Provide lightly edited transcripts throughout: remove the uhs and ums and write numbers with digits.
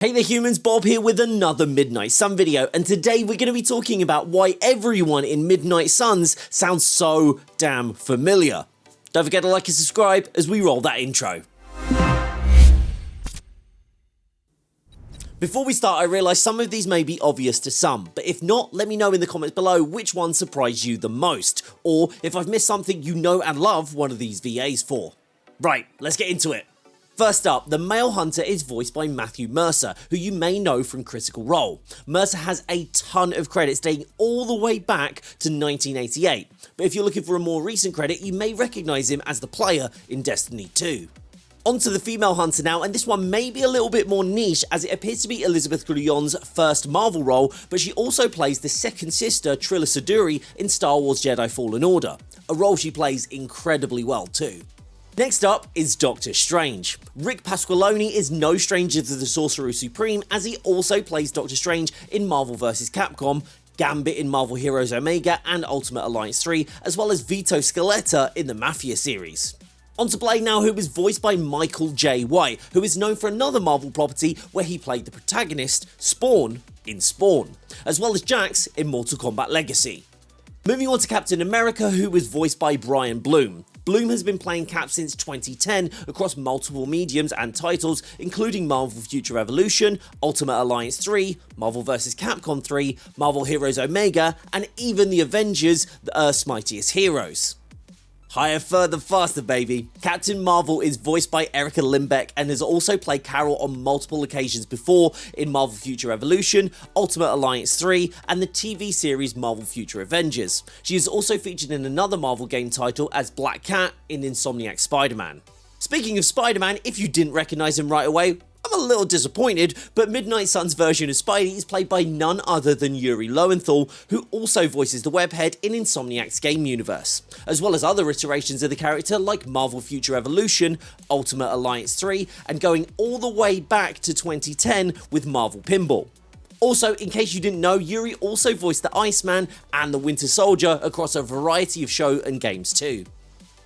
Hey there humans, Bob here with another Midnight Sun video, and today we're going to be talking about why everyone in Midnight Suns sounds so damn familiar. Don't forget to like and subscribe as we roll that intro. Before we start, I realise some of these may be obvious to some, but if not, let me know in the comments below which one surprised you the most, or if I've missed something you know and love one of these VAs for. Right, let's get into it. First up, the male hunter is voiced by Matthew Mercer, who you may know from Critical Role. Mercer has a ton of credits dating all the way back to 1988, but if you're looking for a more recent credit, you may recognise him as the player in Destiny 2. On to the female hunter now, and this one may be a little bit more niche as it appears to be Elizabeth Grullon's first Marvel role, but she also plays the second sister Trilla Seduri in Star Wars Jedi Fallen Order, a role she plays incredibly well too. Next up is Doctor Strange. Rick Pasqualoni is no stranger to the Sorcerer Supreme as he also plays Doctor Strange in Marvel vs. Capcom, Gambit in Marvel Heroes Omega and Ultimate Alliance 3, as well as Vito Scaletta in the Mafia series. On to Blade now, who is voiced by Michael J. White, who is known for another Marvel property where he played the protagonist, Spawn, in Spawn, as well as Jax in Mortal Kombat Legacy. Moving on to Captain America, who was voiced by Brian Bloom. Bloom has been playing Cap since 2010 across multiple mediums and titles, including Marvel Future Revolution, Ultimate Alliance 3, Marvel vs. Capcom 3, Marvel Heroes Omega, and even the Avengers, the Earth's Mightiest Heroes. Higher, further, faster, baby. Captain Marvel is voiced by Erica Limbeck and has also played Carol on multiple occasions before in Marvel Future Revolution, Ultimate Alliance 3, and the TV series Marvel Future Avengers. She is also featured in another Marvel game title as Black Cat in Insomniac SpiderMan. Speaking of Spider-Man, if you didn't recognise him right away, I'm a little disappointed, but Midnight Sun's version of Spidey is played by none other than Yuri Lowenthal, who also voices the Webhead in Insomniac's game universe, as well as other iterations of the character like Marvel Future Evolution, Ultimate Alliance 3, and going all the way back to 2010 with Marvel Pinball. Also, in case you didn't know, Yuri also voiced the Iceman and the Winter Soldier across a variety of shows and games too.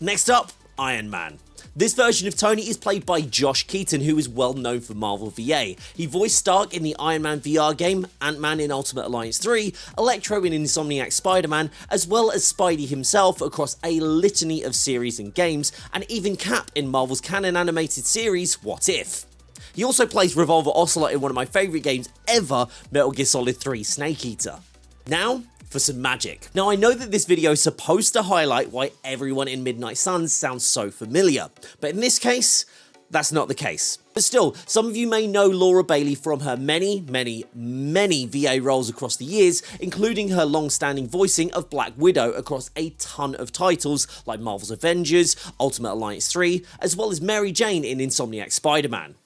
Next up, Iron Man. This version of Tony is played by Josh Keaton, who is well known for Marvel VA. He voiced Stark in the Iron Man VR game, Ant-Man in Ultimate Alliance 3, Electro in Insomniac Spider-Man, as well as Spidey himself across a litany of series and games, and even Cap in Marvel's canon animated series, What If? He also plays Revolver Ocelot in one of my favourite games ever, Metal Gear Solid 3 Snake Eater. Now, for some magic. Now I know that this video is supposed to highlight why everyone in Midnight Suns sounds so familiar, but in this case, that's not the case. But still, some of you may know Laura Bailey from her many VA roles across the years, including her long-standing voicing of Black Widow across a ton of titles like Marvel's Avengers, Ultimate Alliance 3, as well as Mary Jane in Insomniac Spider-Man.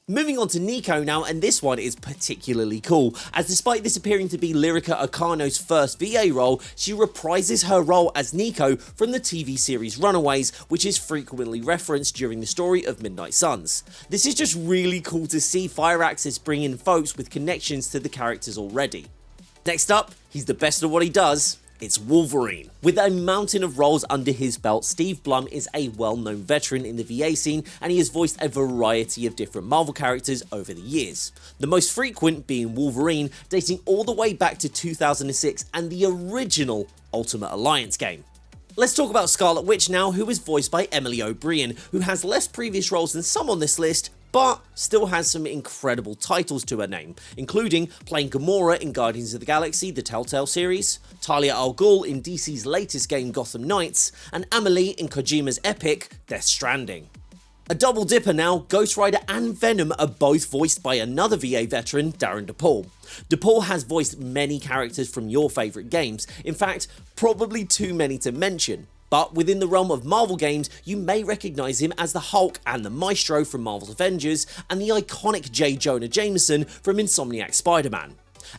Moving on to Nico now, and this one is particularly cool, as despite this appearing to be Lyrica Okano's first VA role, she reprises her role as Nico from the TV series Runaways, which is frequently referenced during the story of Midnight Suns. This is just really cool to see firaxis bring in folks with connections to the characters already. Next up, he's the best at what he does. It's Wolverine. With a mountain of roles under his belt, Steve Blum is a well-known veteran in the VA scene, and he has voiced a variety of different Marvel characters over the years. The most frequent being Wolverine, dating all the way back to 2006 and the original Ultimate Alliance game. Let's talk about Scarlet Witch now, who is voiced by Emily O'Brien, who has less previous roles than some on this list, but still has some incredible titles to her name, including playing Gamora in Guardians of the Galaxy, the Telltale series, Talia al Ghul in DC's latest game Gotham Knights, and Amelie in Kojima's epic Death Stranding. A double dipper now, Ghost Rider and Venom are both voiced by another VA veteran, Darren DePaul. DePaul has voiced many characters from your favourite games, in fact, probably too many to mention. But within the realm of Marvel games, you may recognise him as the Hulk and the Maestro from Marvel's Avengers, and the iconic J. Jonah Jameson from Insomniac Spider-Man.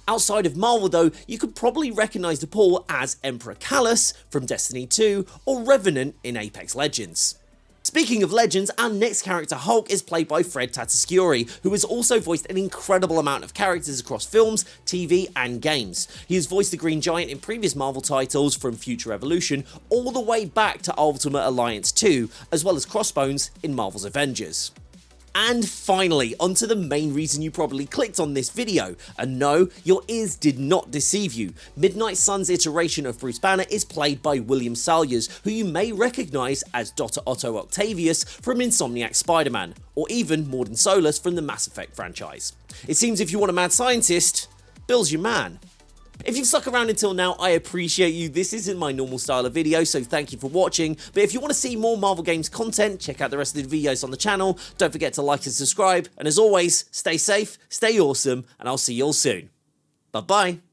Outside of Marvel though, you could probably recognise DePaul as Emperor Callus from Destiny 2 or Revenant in Apex Legends. Speaking of legends, our next character Hulk is played by Fred Tatasciore, who has also voiced an incredible amount of characters across films, TV and games. He has voiced the Green Giant in previous Marvel titles from Future Evolution all the way back to Ultimate Alliance 2, as well as Crossbones in Marvel's Avengers. And finally, onto the main reason you probably clicked on this video, and no, your ears did not deceive you. Midnight Sun's iteration of Bruce Banner is played by William Salyers, who you may recognise as Dr. Otto Octavius from Insomniac's Spider-Man, or even Mordin Solus from the Mass Effect franchise. It seems if you want a mad scientist, Bill's your man. If you've stuck around until now, I appreciate you. This isn't my normal style of video, so thank you for watching. But if you want to see more Marvel Games content, check out the rest of the videos on the channel. Don't forget to like and subscribe. And as always, stay safe, stay awesome, and I'll see you all soon. Bye-bye.